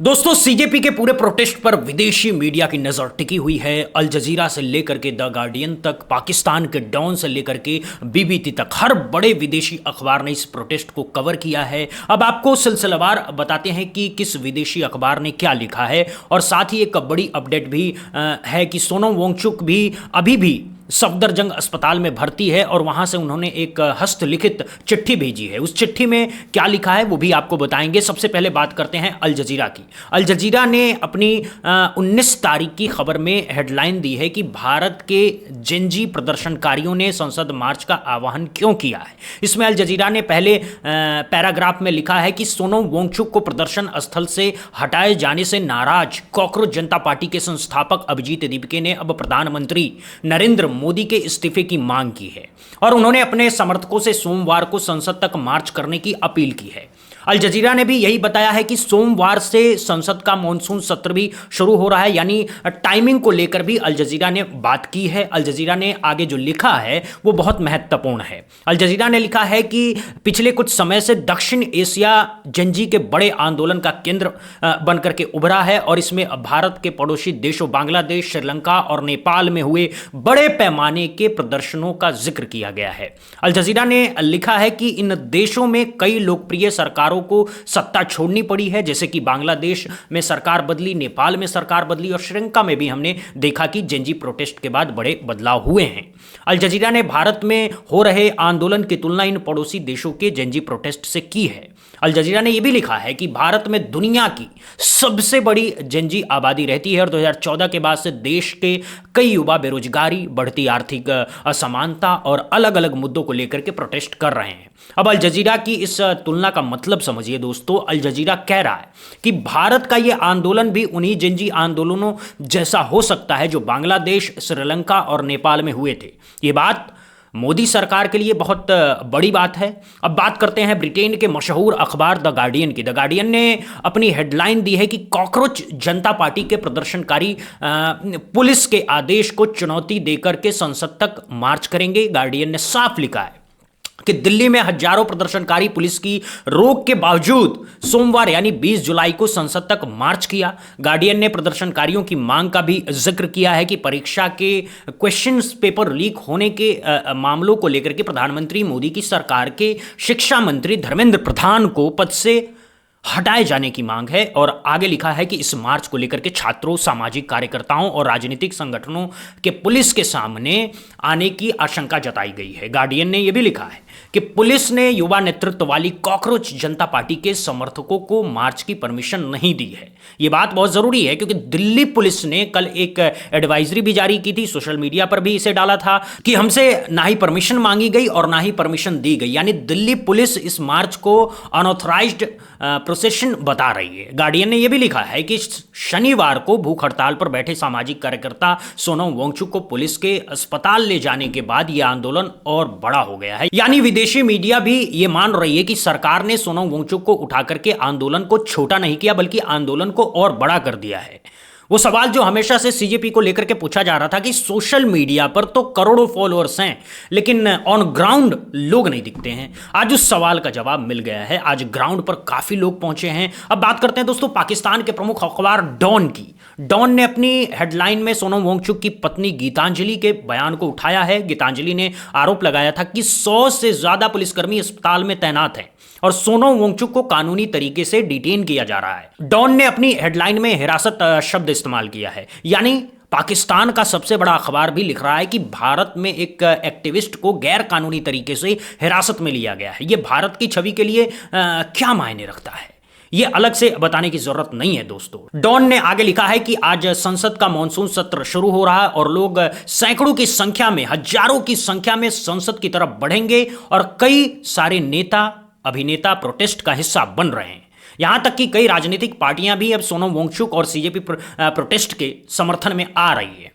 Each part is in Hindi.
दोस्तों, सीजेपी के पूरे प्रोटेस्ट पर विदेशी मीडिया की नजर टिकी हुई है। अल जजीरा से लेकर के द गार्डियन तक, पाकिस्तान के डॉन से लेकर के बीबीसी तक, हर बड़े विदेशी अखबार ने इस प्रोटेस्ट को कवर किया है। अब आपको सिलसिलेवार बताते हैं कि किस विदेशी अखबार ने क्या लिखा है, और साथ ही एक बड़ी अपडेट भी है कि सोनम वांगचुक भी अभी भी सफदरजंग अस्पताल में भर्ती है, और वहां से उन्होंने एक हस्तलिखित चिट्ठी भेजी है। उस चिट्ठी में क्या लिखा है वो भी आपको बताएंगे। सबसे पहले बात करते हैं अल जजीरा की। अल जजीरा ने अपनी 19 तारीख की खबर में हेडलाइन दी है कि भारत के जेनजी प्रदर्शनकारियों ने संसद मार्च का आह्वान क्यों किया है। इसमें अल जजीरा ने पहले पैराग्राफ में लिखा है कि सोनम वांगचुक को प्रदर्शन स्थल से हटाए जाने से नाराज कॉकरोच जनता पार्टी के संस्थापक अभिजीत दीपके ने अब प्रधानमंत्री नरेंद्र मोदी के इस्तीफे की मांग की है, और उन्होंने अपने समर्थकों से सोमवार को संसद तक मार्च करने की अपील की है। अल जजीरा ने भी यही बताया है कि सोमवार से संसद का मॉनसून सत्र भी शुरू हो रहा है, यानी टाइमिंग को लेकर भी अल जजीरा ने बात की है। अल जजीरा ने आगे जो लिखा है वो बहुत महत्वपूर्ण है। अल जजीरा ने लिखा है कि पिछले कुछ समय से दक्षिण एशिया जेनजी के बड़े आंदोलन का केंद्र बनकर के उभरा है, और इसमें भारत के पड़ोसी देशों बांग्लादेश, श्रीलंका और नेपाल में हुए बड़े पैमाने के प्रदर्शनों का जिक्र किया गया है। अल जजीरा ने लिखा है कि इन देशों में कई लोकप्रिय सरकारों को सत्ता छोड़नी पड़ी है, जैसे कि बांग्लादेश में सरकार बदली, नेपाल में सरकार बदली, और श्रीलंका में भी हमने देखा कि जेनजी प्रोटेस्ट के बाद बड़े बदलाव हुए हैं। अल जजीरा ने भारत में हो रहे आंदोलन की तुलना इन पड़ोसी देशों के जेनजी प्रोटेस्ट से की है। अल जजीरा ने यह भी लिखा है कि भारत में दुनिया की सबसे बड़ी जेनजी आबादी रहती है, और 2014 के बाद से देश के कई युवा बेरोजगारी, बढ़ती आर्थिक असमानता और अलग अलग मुद्दों को लेकर के प्रोटेस्ट कर रहे हैं। अब अल जजीरा की इस तुलना का मतलब समझिए दोस्तों। अल जजीरा कह रहा है कि भारत का यह आंदोलन भी उन्हीं जेनजी आंदोलनों जैसा हो सकता है जो बांग्लादेश, श्रीलंका और नेपाल में हुए थे। ये बात मोदी सरकार के लिए बहुत बड़ी बात है। अब बात करते हैं ब्रिटेन के मशहूर अखबार द गार्डियन की। द गार्डियन ने अपनी हेडलाइन दी है कि कॉकरोच जनता पार्टी के प्रदर्शनकारी पुलिस के आदेश को चुनौती देकर के संसद तक मार्च करेंगे। गार्डियन ने साफ लिखा है कि दिल्ली में हजारों प्रदर्शनकारी पुलिस की रोक के बावजूद सोमवार यानी 20 जुलाई को संसद तक मार्च किया। गार्डियन ने प्रदर्शनकारियों की मांग का भी जिक्र किया है कि परीक्षा के क्वेश्चन पेपर लीक होने के मामलों को लेकर के प्रधानमंत्री मोदी की सरकार के शिक्षा मंत्री धर्मेंद्र प्रधान को पद से हटाए जाने की मांग है। और आगे लिखा है कि इस मार्च को लेकर के छात्रों, सामाजिक कार्यकर्ताओं और राजनीतिक संगठनों के पुलिस के सामने आने की आशंका जताई गई है। गार्डियन ने यह भी लिखा है कि पुलिस ने युवा नेतृत्व वाली कॉकरोच जनता पार्टी के समर्थकों को मार्च की परमिशन नहीं दी है। यह बात बहुत जरूरी है, क्योंकि दिल्ली पुलिस ने कल एक एडवाइजरी भी जारी की थी, सोशल मीडिया पर भी इसे डाला था कि हमसे ना ही परमिशन मांगी गई और ना ही परमिशन दी गई, यानी दिल्ली पुलिस इस मार्च को अनऑथराइज्ड प्रोसेशन बता रही है। गार्डियन ने यह भी लिखा है कि शनिवार को भूख हड़ताल पर बैठे सामाजिक कार्यकर्ता सोनम वांगचुक को पुलिस के अस्पताल ले जाने के बाद यह आंदोलन और बड़ा हो गया है। यानी विदेशी मीडिया भी यह मान रही है कि सरकार ने सोनम वांगचुक को उठा करके आंदोलन को छोटा नहीं किया, बल्कि आंदोलन को और बड़ा कर दिया है। वो सवाल जो हमेशा से सीजेपी को लेकर के पूछा जा रहा था कि सोशल मीडिया पर तो करोड़ों फॉलोअर्स हैं, लेकिन ऑन ग्राउंड लोग नहीं दिखते हैं, आज उस सवाल का जवाब मिल गया है। आज ग्राउंड पर काफी लोग पहुंचे हैं। अब बात करते हैं दोस्तों पाकिस्तान के प्रमुख अखबार डॉन की। डॉन ने अपनी हेडलाइन में सोनम वांगचुक की पत्नी गीतांजलि के बयान को उठाया है। गीतांजलि ने आरोप लगाया था कि 100 से ज्यादा पुलिसकर्मी अस्पताल में तैनात हैं और सोनम वांगचुक को कानूनी तरीके से डिटेन किया जा रहा है। डॉन ने अपनी हेडलाइन में हिरासत शब्द इस्तेमाल किया है, यानी पाकिस्तान का सबसे बड़ा अखबार भी लिख रहा है कि भारत में एक एक्टिविस्ट को गैर कानूनी तरीके से हिरासत में लिया गया है। यह भारत की छवि के लिए क्या मायने रखता है, यह अलग से बताने की जरूरत नहीं है दोस्तों। डॉन ने आगे लिखा है कि आज संसद का मॉनसून सत्र शुरू हो रहा है और लोग सैकड़ों की संख्या में, हजारों की संख्या में संसद की तरफ बढ़ेंगे, और कई सारे नेता, अभिनेता प्रोटेस्ट का हिस्सा बन रहे हैं। यहां तक कि कई राजनीतिक पार्टियां भी अब सोनम वांगचुक और सीजेपी प्रोटेस्ट के समर्थन में आ रही है।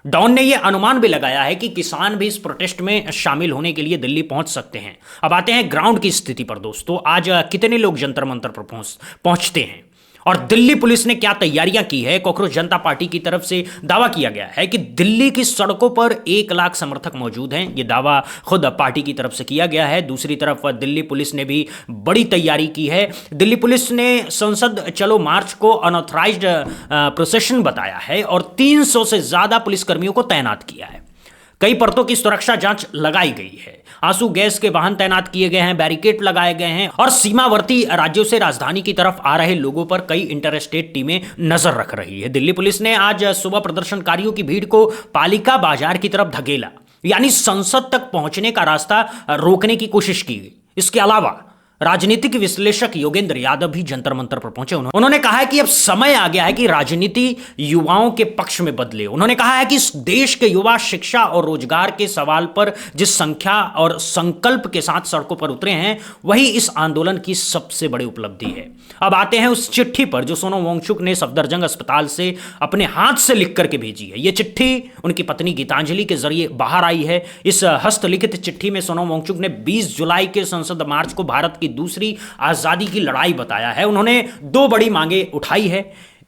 डॉन ने यह अनुमान भी लगाया है कि किसान भी इस प्रोटेस्ट में शामिल होने के लिए दिल्ली पहुंच सकते हैं। अब आते हैं ग्राउंड की स्थिति पर दोस्तों। आज कितने लोग जंतर मंतर पर पहुंचते हैं, और दिल्ली पुलिस ने क्या तैयारियां की है, कॉकरोच जनता पार्टी की तरफ से दावा किया गया है कि दिल्ली की सड़कों पर 1 लाख समर्थक मौजूद हैं। यह दावा खुद पार्टी की तरफ से किया गया है। दूसरी तरफ दिल्ली पुलिस ने भी बड़ी तैयारी की है। दिल्ली पुलिस ने संसद चलो मार्च को अनऑथराइज्ड प्रोसेशन बताया है और 300 से ज्यादा पुलिसकर्मियों को तैनात किया है। कई परतों की सुरक्षा जांच लगाई गई है। आंसू गैस के वाहन तैनात किए गए हैं, बैरिकेड लगाए गए हैं और सीमावर्ती राज्यों से राजधानी की तरफ आ रहे लोगों पर कई इंटरस्टेट टीमें नजर रख रही है। दिल्ली पुलिस ने आज सुबह प्रदर्शनकारियों की भीड़ को पालिका बाजार की तरफ धकेला, यानी संसद तक पहुंचने का रास्ता रोकने की कोशिश की गई। इसके अलावा राजनीतिक विश्लेषक योगेंद्र यादव भी जंतर मंतर पर पहुंचे। उन्होंने कहा है कि अब समय आ गया है कि राजनीति युवाओं के पक्ष में बदले। उन्होंने कहा है कि इस देश के युवा शिक्षा और रोजगार के सवाल पर जिस संख्या और संकल्प के साथ सड़कों पर उतरे हैं, वही इस आंदोलन की सबसे बड़ी उपलब्धि है। अब आते हैं उस चिट्ठी पर जो सोनम वांगचुक ने सफदरजंग अस्पताल से अपने हाथ से लिख करके भेजी है। यह चिट्ठी उनकी पत्नी गीतांजलि के जरिए बाहर आई है। इस हस्तलिखित चिट्ठी में सोनम वांगचुक ने 20 जुलाई के संसद मार्च को भारत की दूसरी आजादी की लड़ाई बताया है। उन्होंने 2 बड़ी मांगे उठाई है।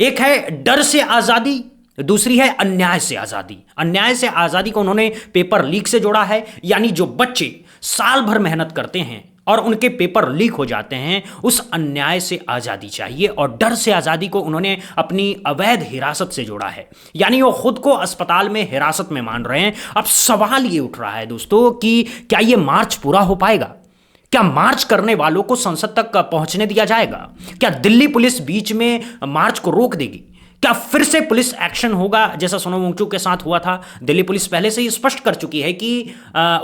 एक है डर से आजादी, दूसरी है अन्याय से आजादी। अन्याय से आजादी को उन्होंने पेपर लीक से जोड़ा है, यानी जो बच्चे साल भर मेहनत करते हैं और उनके पेपर लीक हो जाते हैं, उस अन्याय से आजादी चाहिए। और डर से आजादी को उन्होंने अपनी अवैध हिरासत से जोड़ा है, यानी वो खुद को अस्पताल में हिरासत में मान रहे हैं। अब सवाल ये उठ रहा है दोस्तों कि क्या ये मार्च पूरा हो पाएगा? क्या मार्च करने वालों को संसद तक पहुंचने दिया जाएगा? क्या दिल्ली पुलिस बीच में मार्च को रोक देगी? क्या फिर से पुलिस एक्शन होगा जैसा सोनम वांगचुक के साथ हुआ था? दिल्ली पुलिस पहले से ही स्पष्ट कर चुकी है कि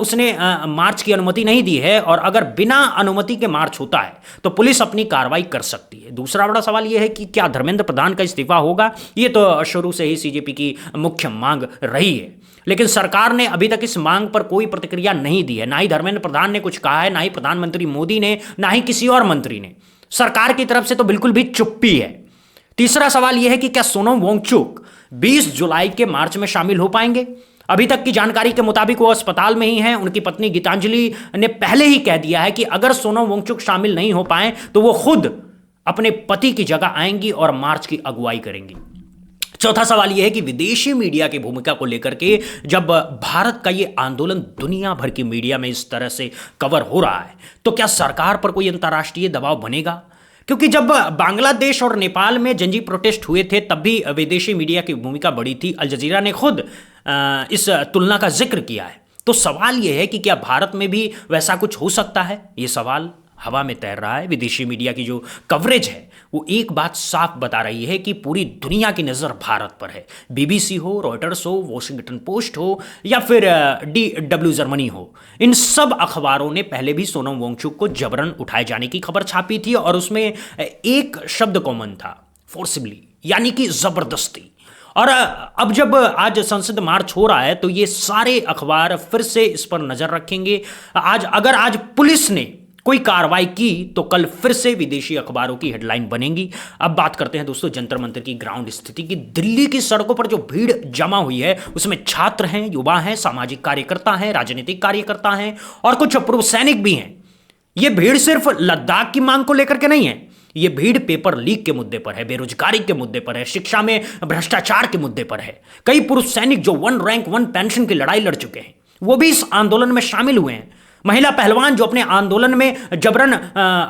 उसने मार्च की अनुमति नहीं दी है और अगर बिना अनुमति के मार्च होता है तो पुलिस अपनी कार्रवाई कर सकती है। दूसरा बड़ा सवाल यह है कि क्या धर्मेंद्र प्रधान का इस्तीफा होगा? ये तो शुरू से ही सीजेपी की मुख्य मांग रही है, लेकिन सरकार ने अभी तक इस मांग पर कोई प्रतिक्रिया नहीं दी है। ना ही धर्मेंद्र प्रधान ने कुछ कहा है, ना ही प्रधानमंत्री मोदी ने, ना ही किसी और मंत्री ने। सरकार की तरफ से तो बिल्कुल भी चुप्पी है। तीसरा सवाल यह है कि क्या सोनम वांगचुक 20 जुलाई के मार्च में शामिल हो पाएंगे? अभी तक की जानकारी के मुताबिक वो अस्पताल में ही हैं। उनकी पत्नी गीतांजलि ने पहले ही कह दिया है कि अगर सोनम वांगचुक शामिल नहीं हो पाए तो वो खुद अपने पति की जगह आएंगी और मार्च की अगुवाई करेंगी। चौथा सवाल यह है कि विदेशी मीडिया की भूमिका को लेकर के जब भारत का यह आंदोलन दुनिया भर की मीडिया में इस तरह से कवर हो रहा है, तो क्या सरकार पर कोई अंतर्राष्ट्रीय दबाव बनेगा? क्योंकि जब बांग्लादेश और नेपाल में जनजीव प्रोटेस्ट हुए थे तब भी विदेशी मीडिया की भूमिका बड़ी थी। अल जजीरा ने खुद इस तुलना का जिक्र किया है। तो सवाल यह है कि क्या भारत में भी वैसा कुछ हो सकता है? ये सवाल हवा में तैर रहा है। विदेशी मीडिया की जो कवरेज है वो एक बात साफ बता रही है कि पूरी दुनिया की नज़र भारत पर है। बीबीसी हो, रॉयटर्स हो, वॉशिंगटन पोस्ट हो या फिर DW जर्मनी हो, इन सब अखबारों ने पहले भी सोनम वांगचुक को जबरन उठाए जाने की खबर छापी थी और उसमें एक शब्द कॉमन था, फोर्सिबली, यानी कि जबरदस्ती। और अब जब आज संसद मार्च हो रहा है तो ये सारे अखबार फिर से इस पर नजर रखेंगे। अगर आज पुलिस ने कोई कार्रवाई की तो कल फिर से विदेशी अखबारों की हेडलाइन बनेगी। अब बात करते हैं दोस्तों जंतर मंतर की ग्राउंड स्थिति की। दिल्ली की सड़कों पर जो भीड़ जमा हुई है उसमें छात्र हैं, युवा हैं, सामाजिक कार्यकर्ता हैं, राजनीतिक कार्यकर्ता हैं और कुछ पूर्व सैनिक भी हैं। यह भीड़ सिर्फ लद्दाख की मांग को लेकर के नहीं है, ये भीड़ पेपर लीक के मुद्दे पर है, बेरोजगारी के मुद्दे पर है, शिक्षा में भ्रष्टाचार के मुद्दे पर है। कई पुरुष सैनिक जो 1 रैंक 1 पेंशन की लड़ाई लड़ चुके हैं वो भी इस आंदोलन में शामिल हुए हैं। महिला पहलवान जो अपने आंदोलन में जबरन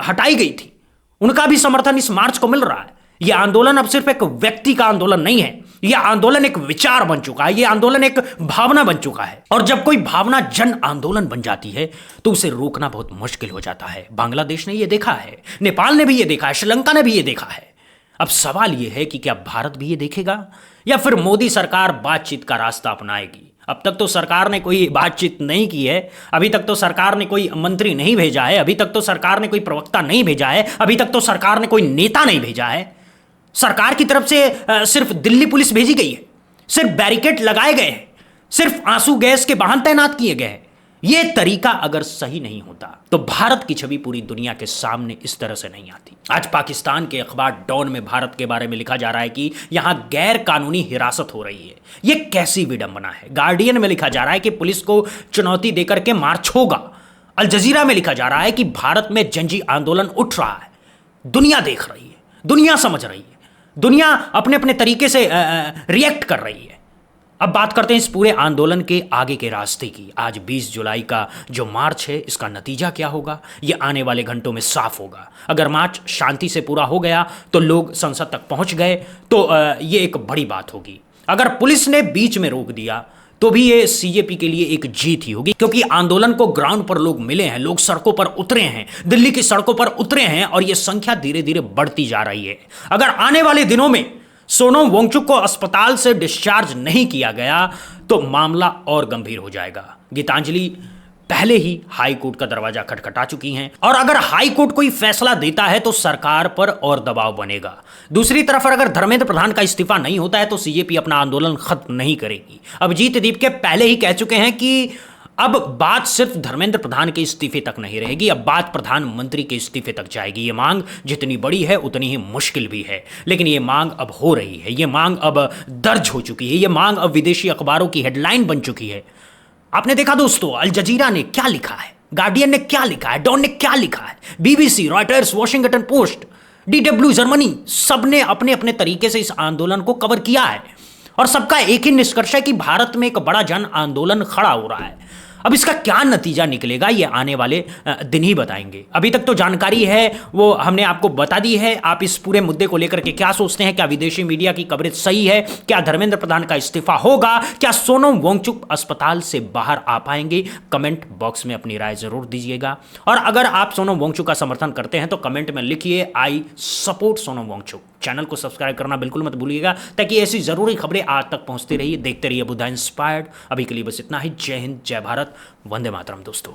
हटाई गई थी, उनका भी समर्थन इस मार्च को मिल रहा है। यह आंदोलन अब सिर्फ एक व्यक्ति का आंदोलन नहीं है, यह आंदोलन एक विचार बन चुका है, यह आंदोलन एक भावना बन चुका है। और जब कोई भावना जन आंदोलन बन जाती है तो उसे रोकना बहुत मुश्किल हो जाता है। बांग्लादेश ने यह देखा है, नेपाल ने भी यह देखा है, श्रीलंका ने भी यह देखा है। अब सवाल यह है कि क्या भारत भी ये देखेगा या फिर मोदी सरकार बातचीत का रास्ता अपनाएगी? अब तक तो सरकार ने कोई बातचीत नहीं की है, अभी तक तो सरकार ने कोई मंत्री नहीं भेजा है, अभी तक तो सरकार ने कोई प्रवक्ता नहीं भेजा है, अभी तक तो सरकार ने कोई नेता नहीं भेजा है। सरकार की तरफ से सिर्फ दिल्ली पुलिस भेजी गई है, सिर्फ बैरिकेड लगाए गए हैं, सिर्फ आंसू गैस के वाहन तैनात किए गए हैं। यह तरीका अगर सही नहीं होता तो भारत की छवि पूरी दुनिया के सामने इस तरह से नहीं आती। आज पाकिस्तान के अखबार डॉन में भारत के बारे में लिखा जा रहा है कि यहां गैर कानूनी हिरासत हो रही है। यह कैसी विडंबना है। गार्डियन में लिखा जा रहा है कि पुलिस को चुनौती देकर के मार्च होगा। अल जजीरा में लिखा जा रहा है कि भारत में जनजी आंदोलन उठ रहा है। दुनिया देख रही है, दुनिया समझ रही है। दुनिया अपने अपने तरीके से रिएक्ट कर रही है। अब बात करते हैं इस पूरे आंदोलन के आगे के रास्ते की। आज 20 जुलाई का जो मार्च है, इसका नतीजा क्या होगा ये आने वाले घंटों में साफ होगा। अगर मार्च शांति से पूरा हो गया तो लोग संसद तक पहुंच गए तो ये एक बड़ी बात होगी। अगर पुलिस ने बीच में रोक दिया तो भी ये सीजेपी के लिए एक जीत ही होगी, क्योंकि आंदोलन को ग्राउंड पर लोग मिले हैं, लोग सड़कों पर उतरे हैं, दिल्ली की सड़कों पर उतरे हैं और ये संख्या धीरे धीरे बढ़ती जा रही है। अगर आने वाले दिनों में सोनम वांगचुक को अस्पताल से डिस्चार्ज नहीं किया गया तो मामला और गंभीर हो जाएगा। गीतांजलि पहले ही हाई कोर्ट का दरवाजा खटखटा चुकी हैं और अगर हाई कोर्ट कोई फैसला देता है तो सरकार पर और दबाव बनेगा। दूसरी तरफ अगर धर्मेंद्र प्रधान का इस्तीफा नहीं होता है तो सीजेपी अपना आंदोलन खत्म नहीं करेगी। अभिजीत दीप के पहले ही कह चुके हैं कि अब बात सिर्फ धर्मेंद्र प्रधान के इस्तीफे तक नहीं रहेगी, अब बात प्रधानमंत्री के इस्तीफे तक जाएगी। ये मांग जितनी बड़ी है उतनी ही मुश्किल भी है, लेकिन ये मांग अब हो रही है, ये मांग अब दर्ज हो चुकी है, ये मांग अब विदेशी अखबारों की हेडलाइन बन चुकी है। आपने देखा दोस्तों, अल जजीरा ने क्या लिखा है, गार्डियन ने क्या लिखा है, डॉन ने क्या लिखा है, BBC, Reuters, Washington Post, DW Germany, सबने अपने अपने तरीके से इस आंदोलन को कवर किया है और सबका एक ही निष्कर्ष है कि भारत में एक बड़ा जन आंदोलन खड़ा हो रहा है। अब इसका क्या नतीजा निकलेगा ये आने वाले दिन ही बताएंगे। अभी तक तो जानकारी है वो हमने आपको बता दी है। आप इस पूरे मुद्दे को लेकर के क्या सोचते हैं? क्या विदेशी मीडिया की कवरेज सही है? क्या धर्मेंद्र प्रधान का इस्तीफा होगा? क्या सोनम वांगचुक अस्पताल से बाहर आ पाएंगे? कमेंट बॉक्स में अपनी राय जरूर दीजिएगा और अगर आप सोनम वांगचुक का समर्थन करते हैं तो कमेंट में लिखिए I support Sonam Wangchuk. Channel को सब्सक्राइब करना बिल्कुल मत भूलिएगा ताकि ऐसी जरूरी खबरें आज तक पहुंचती रहिए। देखते रहिए बुधा इंस्पायर्ड। अभी के लिए बस इतना ही। जय हिंद, जय भारत, वंदे मातरम दोस्तों।